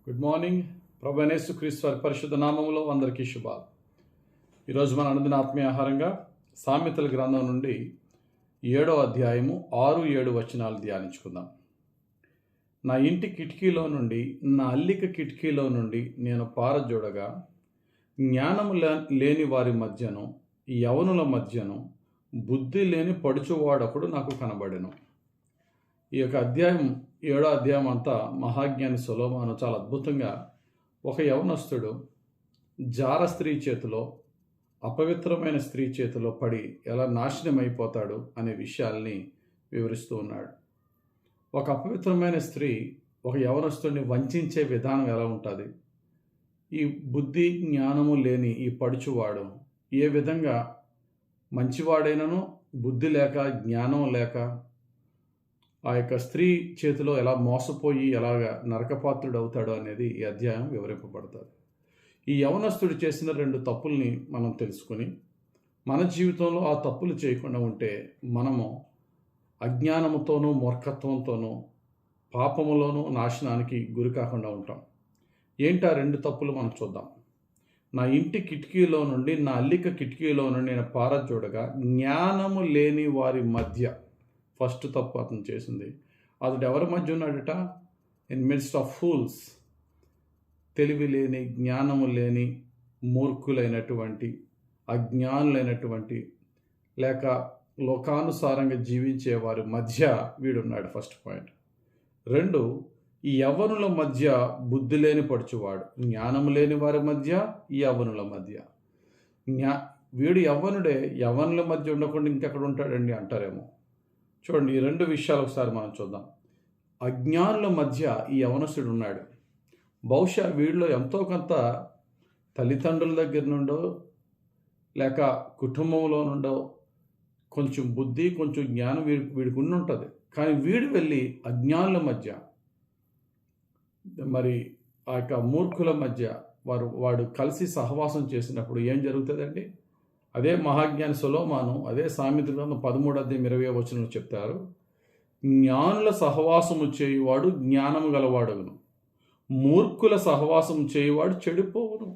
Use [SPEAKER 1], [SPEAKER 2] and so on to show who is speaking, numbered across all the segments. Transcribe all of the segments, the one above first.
[SPEAKER 1] Good morning. ప్రభు అయిన యేసుక్రీస్తు వారి పరిశుద్ధ నామములో అందరికీ శుభాలు. ఈరోజు మన అనుదిన ఆత్మీయ ఆహారంగా సామెతల గ్రంథం నుండి 7వ అధ్యాయము 6-7 వచనాలు ధ్యానించుకుందాం. నా ఇంటి కిటికీలో నుండి, నా అల్లిక కిటికీలో నుండి నేను పారజోడగా, జ్ఞానము లేని వారి మధ్యను, యవనుల మధ్యను బుద్ధి లేని పడుచువాడొకడు నాకు కనబడెను. ఈ యొక్క అధ్యాయం 7వ అధ్యాయం అంతా మహాజ్ఞాని సొలొమోను చాలా అద్భుతంగా ఒక యవనస్తుడు జార స్త్రీ చేతిలో, అపవిత్రమైన స్త్రీ చేతిలో పడి ఎలా నాశనం అయిపోతాడు అనే విషయాల్ని వివరిస్తూ ఉన్నాడు. ఒక అపవిత్రమైన స్త్రీ ఒక యవనస్తుడిని వంచే విధానం ఎలా ఉంటుంది, ఈ బుద్ధి జ్ఞానము లేని ఈ పడుచువాడు ఏ విధంగా మంచివాడైనను బుద్ధి లేక జ్ఞానం లేక ఆ యొక్క స్త్రీ చేతిలో ఎలా మోసపోయి ఎలాగ నరకపాత్రుడు అవుతాడో అనేది ఈ అధ్యాయం వివరింపబడతాడు. ఈ యవనస్తుడు చేసిన 2 తప్పుల్ని మనం తెలుసుకుని మన జీవితంలో ఆ తప్పులు చేయకుండా ఉంటే మనము అజ్ఞానముతోనూ మూర్ఖత్వంతోనూ పాపములోనూ నాశనానికి గురి కాకుండా ఉంటాం. ఏంటి ఆ 2 తప్పులు మనం చూద్దాం. నా ఇంటి కిటికీలో నుండి, నా అల్లిక కిటికీలో నుండి నేను పారజోడగా, జ్ఞానము లేని వారి మధ్య. ఫస్ట్ తప్పు అతను చేసింది. అతడు ఎవరి మధ్య ఉన్నాడట? In midst of fools. తెలివి లేని, జ్ఞానము లేని, మూర్ఖులైనటువంటి, అజ్ఞానులైనటువంటి, లేక లోకానుసారంగా జీవించే వారి మధ్య వీడున్నాడు. First point. 2, ఈ యవ్వనుల మధ్య బుద్ధి లేని పడుచువాడు. జ్ఞానము లేని వారి మధ్య, ఈ యవ్వనుల మధ్య. వీడు యవ్వనుడే, యవ్వనుల మధ్య ఉండకుండా ఇంకెక్కడ ఉంటాడండి అంటారేమో. చూడండి, ఈ 2 విషయాలు ఒకసారి మనం చూద్దాం. అజ్ఞానుల మధ్య ఈ యవనస్తుడు ఉన్నాడు. బహుశా వీడిలో ఎంతో కొంత తల్లిదండ్రుల దగ్గర నుండో లేక కుటుంబంలో నుండో కొంచెం బుద్ధి, కొంచెం జ్ఞానం వీడికి ఉండి ఉంటుంది. కానీ వీడు వెళ్ళి అజ్ఞానుల మధ్య, మరి ఆ యొక్క మూర్ఖుల మధ్య వాడు కలిసి సహవాసం చేసినప్పుడు ఏం జరుగుతుందండి? అదే మహాజ్ఞాని సొలొమోను అదే సామెతల గ్రంథం 13:20 చెప్తారు. జ్ఞానుల సహవాసము చేయువాడు జ్ఞానము గలవాడును, మూర్ఖుల సహవాసము చేయువాడు చెడిపోవును.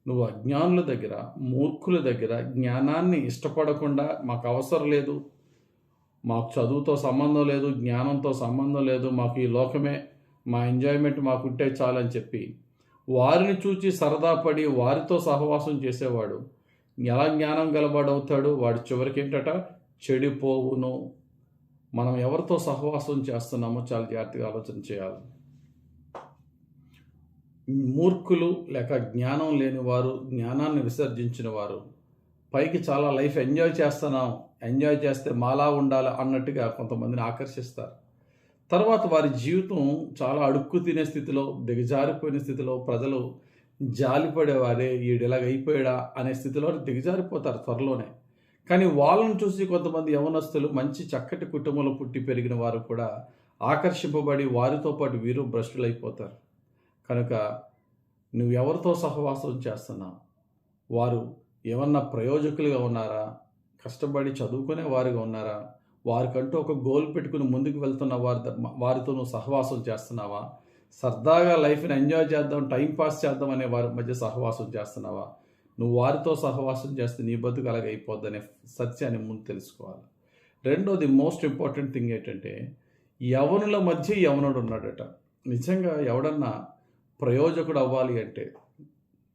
[SPEAKER 1] నువ్వు అజ్ఞానుల దగ్గర, మూర్ఖుల దగ్గర జ్ఞానాన్ని ఇష్టపడకుండా, మాకు అవసరం లేదు, మాకు చదువుతో సంబంధం లేదు, జ్ఞానంతో సంబంధం లేదు, మాకు ఈ లోకమే మా ఎంజాయ్మెంట్ మాకుంటే చాలని చెప్పి వారిని చూచి సరదా పడి వారితో సహవాసం చేసేవాడు ఎలా జ్ఞానం గలవాడవుతాడు? వాడి చివరికి ఏంటట? చెడిపోవును. మనం ఎవరితో సహవాసం చేస్తున్నామో చాలా జాగ్రత్తగా ఆలోచన చేయాలి. మూర్ఖులు లేక జ్ఞానం లేని వారు, జ్ఞానాన్ని విసర్జించిన వారు పైకి చాలా లైఫ్ ఎంజాయ్ చేస్తున్నాం, ఎంజాయ్ చేస్తే మాలా ఉండాలి అన్నట్టుగా కొంతమందిని ఆకర్షిస్తారు. తర్వాత వారి జీవితం చాలా అడుక్కు తినే స్థితిలో, దిగజారిపోయిన స్థితిలో, ప్రజలు జాలిపడేవారే ఈడు ఇలాగ అయిపోయాడా అనే స్థితిలో దిగజారిపోతారు త్వరలోనే. కానీ వాళ్ళని చూసి కొంతమంది యవనస్తులు మంచి చక్కటి కుటుంబంలో పుట్టి పెరిగిన వారు కూడా ఆకర్షింపబడి వారితో పాటు వీరు భ్రష్టులైపోతారు. కనుక నువ్వు ఎవరితో సహవాసం చేస్తున్నావు? వారు ఏమన్నా ప్రయోజకులుగా ఉన్నారా? కష్టపడి చదువుకునే వారుగా ఉన్నారా? వారికంటూ ఒక గోల్ పెట్టుకుని ముందుకు వెళ్తున్న వారితో నువ్వు సహవాసం చేస్తున్నావా? సరదాగా లైఫ్ని ఎంజాయ్ చేద్దాం, టైం పాస్ చేద్దాం అనే వారి మధ్య సహవాసం చేస్తున్నావా? నువ్వు వారితో సహవాసం చేస్తే నీ బతుకు అలాగే అయిపోద్దనే సత్యాన్ని ముందు తెలుసుకోవాలి. 2వది మోస్ట్ ఇంపార్టెంట్ థింగ్ ఏంటంటే, యవనుల మధ్య యవనుడు ఉన్నాడట. నిజంగా ఎవడన్నా ప్రయోజకుడు అవ్వాలి అంటే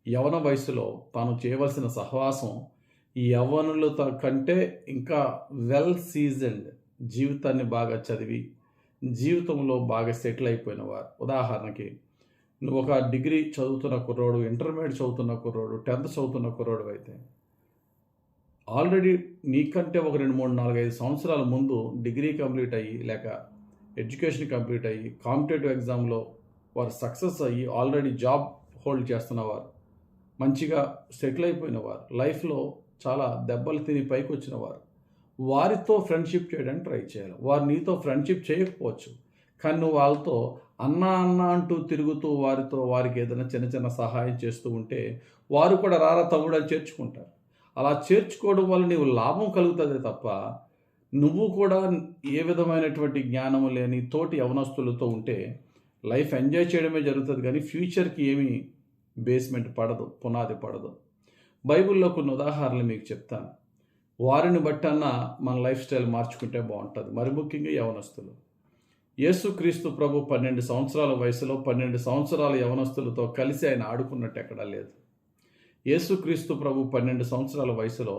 [SPEAKER 1] యవన వయసులో తాను చేయవలసిన సహవాసం ఈ యవ్వనులతో కంటే ఇంకా వెల్ సీజన్డ్, జీవితాన్ని బాగా చదివి జీవితంలో బాగా సెటిల్ అయిపోయిన వారు. ఉదాహరణకి నువ్వు ఒక డిగ్రీ చదువుతున్న కుర్రోడు, ఇంటర్మీడియట్ చదువుతున్న కుర్రోడు, 10th చదువుతున్న కుర్రోడు అయితే ఆల్రెడీ నీకంటే ఒక 2, 3, 4, 5 సంవత్సరాల ముందు డిగ్రీ కంప్లీట్ అయ్యి లేక ఎడ్యుకేషన్ కంప్లీట్ అయ్యి కాంపిటేటివ్ ఎగ్జామ్లో వారు సక్సెస్ అయ్యి ఆల్రెడీ జాబ్ హోల్డ్ చేస్తున్నవారు, మంచిగా సెటిల్ అయిపోయిన వారు, లైఫ్లో చాలా దెబ్బలు తిని పైకి వచ్చిన వారు, వారితో ఫ్రెండ్షిప్ చేయడానికి ట్రై చేయాలి. వారు నీతో ఫ్రెండ్షిప్ చేయకపోవచ్చు, కానీ నువ్వు వాళ్ళతో అన్నా అంటూ తిరుగుతూ వారికి ఏదైనా చిన్న చిన్న సహాయం చేస్తూ ఉంటే వారు కూడా రారా తమ్ముడు అని చేర్చుకుంటారు. అలా చేర్చుకోవడం వల్ల నీవు లాభం కలుగుతుంది తప్ప నువ్వు కూడా ఏ విధమైనటువంటి జ్ఞానము లేని తోటి యవనస్తులతో ఉంటే లైఫ్ ఎంజాయ్ చేయడమే జరుగుతుంది, కానీ ఫ్యూచర్కి ఏమీ బేస్మెంట్ పడదు, పునాది పడదు. బైబిల్లో కొన్ని ఉదాహరణలు మీకు చెప్తాను. వారిని బట్టన్నా మన లైఫ్ స్టైల్ మార్చుకుంటే బాగుంటుంది. మరి ముఖ్యంగా యవనస్తులు. యేసుక్రీస్తు ప్రభు 12 సంవత్సరాల వయసులో 12 సంవత్సరాల యవనస్తులతో కలిసి ఆయన ఆడుకున్నట్టు ఎక్కడా లేదు. యేసుక్రీస్తు ప్రభు 12 సంవత్సరాల వయసులో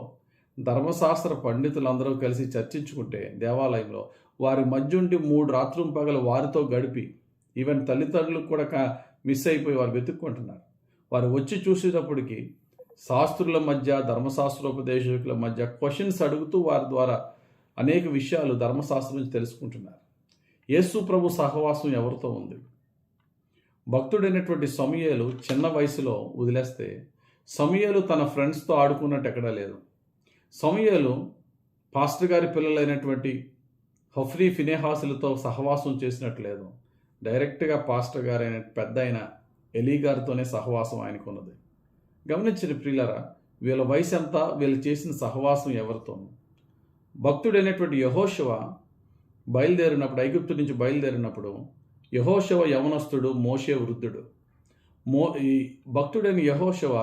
[SPEAKER 1] ధర్మశాస్త్ర పండితులందరూ కలిసి చర్చించుకుంటే దేవాలయంలో వారి మధ్య ఉండి 3 రాత్రులు పగలు వారితో గడిపి ఈవెన్ తల్లిదండ్రులు కూడా మిస్ అయిపోయి వారు వెతుక్కుంటున్నారు. వారు వచ్చి చూసేటప్పటికి శాస్త్రుల మధ్య ధర్మశాస్త్రోపదేశకుల మధ్య క్వశ్చన్స్ అడుగుతూ వారి ద్వారా అనేక విషయాలు ధర్మశాస్త్రం నుంచి తెలుసుకుంటున్నారు. యేసు ప్రభు సహవాసం ఎవరితో ఉంది? భక్తుడైనటువంటి సమూయేలు చిన్న వయసులో వదిలేస్తే సమూయేలు తన ఫ్రెండ్స్తో ఆడుకున్నట్టు ఎక్కడా లేదు. సమూయేలు పాస్టర్ గారి పిల్లలైనటువంటి హొఫ్నీ ఫినెహాసులతో సహవాసం చేసినట్టు లేదు. డైరెక్ట్గా పాస్టర్ గారైన పెద్ద అయిన ఎలీ గారితోనే సహవాసం ఆయనకు ఉన్నది. గమనించిన ప్రియులారా, వీళ్ళ వయసు ఎంత, వీళ్ళు చేసిన సహవాసం ఎవరితోనూ? భక్తుడైనటువంటి యెహోషువ బయలుదేరినప్పుడు, ఐగుప్తు నుంచి బయలుదేరినప్పుడు యెహోషువ యవనస్తుడు, మోషే వృద్ధుడు. ఈ భక్తుడైన యెహోషువ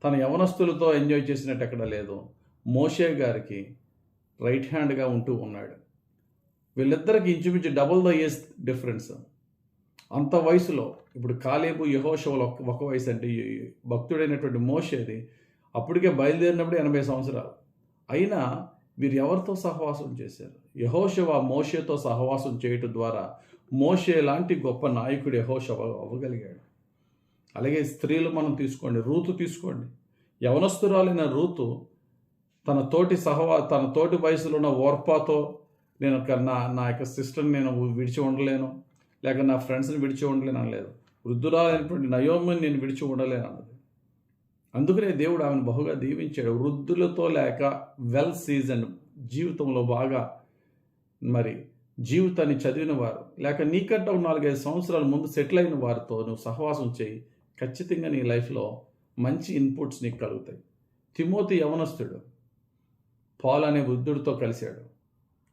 [SPEAKER 1] తన యవనస్తులతో ఎంజాయ్ చేసినట్టు ఎక్కడ లేదు. మోషే గారికి రైట్ హ్యాండ్గా ఉంటూ ఉన్నాడు. వీళ్ళిద్దరికి ఇంచుమించు డబుల్ ద ఏజ్ డిఫరెన్స్. అంత వయసులో ఇప్పుడు కాలేబు యెహోషువలో ఒక వయసు అంటే భక్తుడైనటువంటి మోషేది అప్పటికే బయలుదేరినప్పుడు 80 సంవత్సరాలు. అయినా వీరు ఎవరితో సహవాసం చేశారు? యెహోషువ మోషేతో సహవాసం చేయటం ద్వారా మోషే లాంటి గొప్ప నాయకుడు యెహోషువ అవ్వగలిగాడు. అలాగే స్త్రీలు మనం తీసుకోండి, రూతు తీసుకోండి. యవనస్తురాలైన రూతు తన తోటి వయసులో ఉన్న ఓర్పాతో నేను నా యొక్క సిస్టర్ని నేను విడిచి ఉండలేను, లేక నా ఫ్రెండ్స్ని విడిచి ఉండలేను అనలేదు. వృద్ధురాలైనటువంటి నయోమిని నేను విడిచి ఉండలేను అన్నది. అందుకనే దేవుడు ఆమెను బహుగా దీవించాడు. వృద్ధులతో లేక వెల్ సీజన్ జీవితంలో బాగా జీవితాన్ని చదివిన వారు, లేక నీకంటే 4-5 సంవత్సరాల ముందు సెటిల్ అయిన వారితో నువ్వు సహవాసం చేయి. ఖచ్చితంగా నీ లైఫ్లో మంచి ఇన్పుట్స్ నీకు కలుగుతాయి. తిమోతి యవనస్తుడు, పాల్ అనే వృద్ధుడితో కలిశాడు.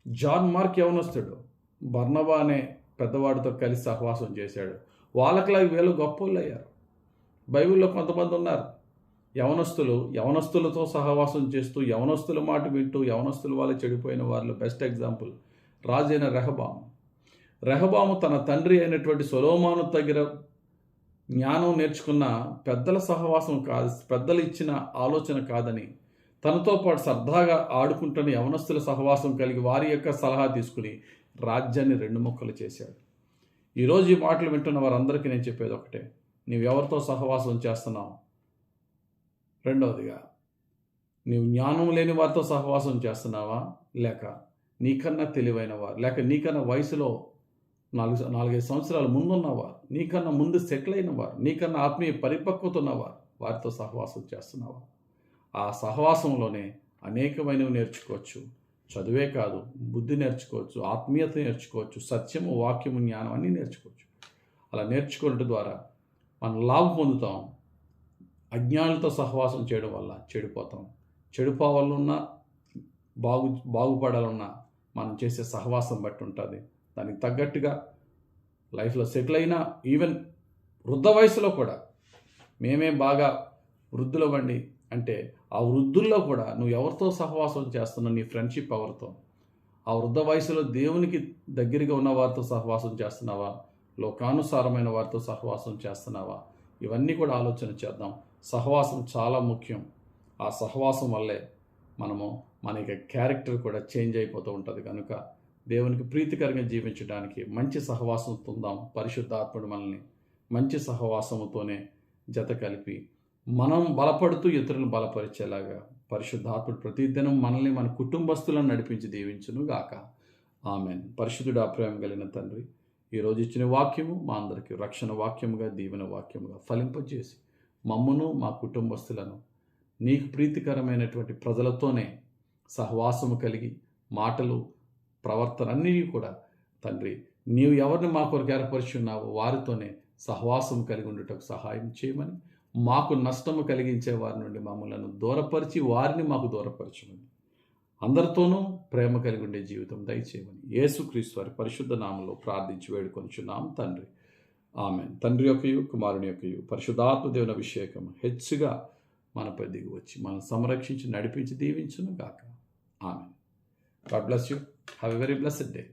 [SPEAKER 1] జాన్ మార్క్ యవనస్తుడు, బర్నబా అనే పెద్దవాడితో కలిసి సహవాసం చేశాడు. వాళ్ళకిలాగా వీళ్ళు గొప్పోళ్ళు అయ్యారు. బైబిల్లో కొంతమంది ఉన్నారు యవనస్తులతో సహవాసం చేస్తూ యవనస్తుల మాట వింటూ యవనస్తుల వాళ్ళు చెడిపోయిన వాళ్ళు. బెస్ట్ ఎగ్జాంపుల్ రాజైన రెహబాము తన తండ్రి అయినటువంటి సొలొమోను దగ్గర జ్ఞానం నేర్చుకున్న పెద్దల సహవాసం కాదు, పెద్దలు ఇచ్చిన ఆలోచన కాదని తనతో పాటు సరదాగా ఆడుకుంటున్న యవనస్తుల సహవాసం కలిగి వారి యొక్క సలహా తీసుకుని రాజ్యాన్ని 2 ముక్కలు చేశాడు. ఈరోజు ఈ మాటలు వింటున్న వారందరికీ నేను చెప్పేది ఒకటే, నీవెవరితో సహవాసం చేస్తున్నావు? రెండవదిగా, నీవు జ్ఞానం లేని వారితో సహవాసం చేస్తున్నావా, లేక నీకన్నా తెలివైన వారు, లేక నీకన్నా వయసులో 4-5 సంవత్సరాల ముందున్నవారు, నీకన్నా ముందు సెటిల్ అయిన వారు, నీకన్నా ఆత్మీయ పరిపక్వత ఉన్నవారు, వారితో సహవాసం చేస్తున్నావా? ఆ సహవాసంలోనే అనేకమైనవి నేర్చుకోవచ్చు. చదువే కాదు, బుద్ధి నేర్చుకోవచ్చు, ఆత్మీయత నేర్చుకోవచ్చు, సత్యము, వాక్యము, జ్ఞానం అన్నీ నేర్చుకోవచ్చు. అలా నేర్చుకోవడం ద్వారా మనం లాభం పొందుతాం. అజ్ఞానులతో సహవాసం చేయడం వల్ల చెడిపోతాం. చెడిపోవాలన్నా బాగుపడాలన్నా మనం చేసే సహవాసం బట్టి ఉంటుంది. దానికి తగ్గట్టుగా లైఫ్లో సెటిల్ అయినా, ఈవెన్ వృద్ధ వయసులో కూడా మేమే బాగా వృద్ధులవ్వండి అంటే ఆ వృద్ధుల్లో కూడా నువ్వు ఎవరితో సహవాసం చేస్తున్నావు? నీ ఫ్రెండ్షిప్ ఎవరితో? ఆ వృద్ధ వయసులో దేవునికి దగ్గరగా ఉన్న వారితో సహవాసం చేస్తున్నావా, లోకానుసారమైన వారితో సహవాసం చేస్తున్నావా? ఇవన్నీ కూడా ఆలోచన చేద్దాం. సహవాసం చాలా ముఖ్యం. ఆ సహవాసం వల్లే మన యొక్క క్యారెక్టర్ కూడా చేంజ్ అయిపోతూ ఉంటుంది. కనుక దేవునికి ప్రీతికరంగా జీవించడానికి మంచి సహవాసం పొందాం. పరిశుద్ధాత్ముడు మనల్ని మంచి సహవాసముతోనే జత కలిపి మనం బలపడుతూ ఇతరులను బలపరిచేలాగా పరిశుద్ధాత్ముడు ప్రతిదినం మనల్ని మన కుటుంబస్తులను నడిపించి దీవించును గాక. ఆమెన్. పరిశుద్ధుడా, ప్రేమ కలిగిన తండ్రి, ఈరోజు ఇచ్చిన వాక్యము మా అందరికీ రక్షణ వాక్యముగా, దీవెన వాక్యముగా ఫలింపజేసి మమ్మును మా కుటుంబస్తులను నీకు ప్రీతికరమైనటువంటి ప్రజలతోనే సహవాసము కలిగి మాటలు, ప్రవర్తన అన్నీ కూడా తండ్రి నీవు ఎవరిని మా కొరకు ఏర్పరిచి ఉన్నావో వారితోనే సహవాసం కలిగి ఉండటకు సహాయం చేయమని, మాకు నష్టము కలిగించే వారి నుండి మమ్మల్ని దూరపరిచి వారిని మాకు దూరపరచమని, అందరితోనూ ప్రేమ కలిగి ఉండే జీవితం దయచేయమని యేసుక్రీస్తు వారి పరిశుద్ధ నామములో ప్రార్థించి వేడుకొనుచున్నాం తండ్రి. ఆమెన్. తండ్రి యొక్కయు కుమారుని యొక్కయు పరిశుద్ధాత్మ దేవుని అభిషేకం హెచ్చుగా మనపై దిగి వచ్చి మనం సంరక్షించి నడిపించి దీవించును గాక. Amen. God bless you. Have a very blessed day.